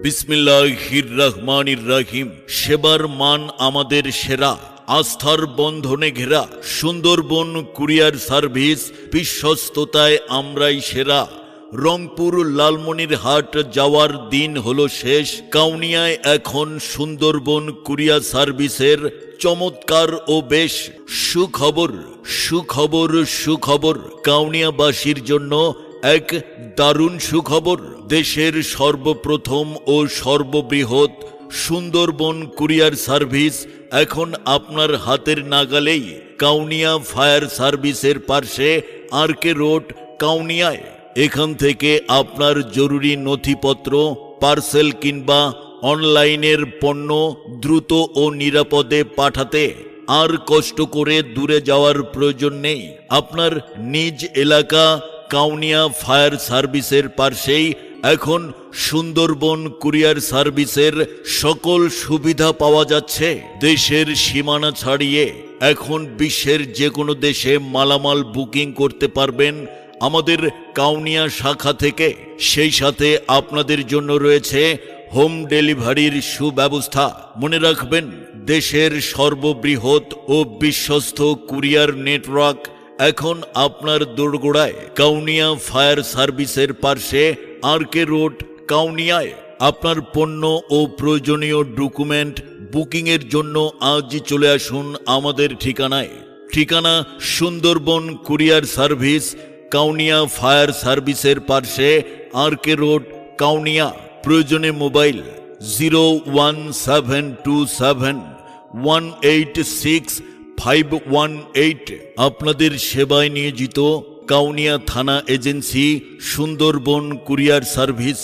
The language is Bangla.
বিসমিল্লাহির রহমানির রহিম। সেবার মান আমাদের সেরা, আস্থার বন্ধনে ঘেরা। সুন্দরবন কুরিয়ার সার্ভিস, বিশ্বস্ততায় আমরাই সেরা। রংপুর লালমনিরহাট যাওয়ার দিন হলো শেষ। কাউনিয়ায় এখন সুন্দরবন কুরিয়ার সার্ভিসের চমৎকার ও বেশ সুখবর। সুখবর সুখবর কাউনিয়াবাসীর জন্য এক দারুণ সুখবর। দেশের সর্বপ্রথম ও সর্ববৃহৎ সুন্দরবন কুরিয়ার সার্ভিস এখন আপনার হাতের নাগালেই। কাউনিয়া ফায়ার সার্ভিসের পাশে আরকে রোড, কাউনিয়ায়। এখান থেকে আপনার জরুরি নথিপত্র, পার্সেল কিংবা অনলাইনের পণ্য দ্রুত ও নিরাপদে পাঠাতে আর কষ্ট করে দূরে যাওয়ার প্রয়োজন নেই। আপনার নিজ এলাকা কাউনিয়া ফায়ার সার্ভিসের পাশেই এখন সুন্দরবন কুরিয়ার সার্ভিসের সকল সুবিধা পাওয়া যাচ্ছে। দেশের সীমানা ছাড়িয়ে এখন বিশ্বের যে কোনো দেশে মালামাল বুকিং করতে পারবেন আমাদের কাউনিয়া শাখা থেকে। সেই সাথে আপনাদের জন্য রয়েছে হোম ডেলিভারির সুব্যবস্থা। মনে রাখবেন, দেশের সর্ববৃহৎ ও বিশ্বস্ত কুরিয়ার নেটওয়ার্ক এখন আপনার দোরগোড়ায়। কাউনিয়া ফায়ার সার্ভিসের পাশে আরকে রোড, কাউনিয়ায়। আপনার পণ্য ও প্রয়োজনীয় ডকুমেন্ট বুকিংয়ের জন্য আজই চলে আসুন আমাদের ঠিকানায়। ঠিকানা Sundarban courier service, Kaunia fire সার্ভিসের পাশে আরকে রোড, কাউনিয়া। প্রয়োজনে মোবাইল 01727186518। আপনাদের সেবায় নিয়োজিত কাউনিয়া থানা এজেন্সি, সুন্দরবন কুরিয়ার সার্ভিস।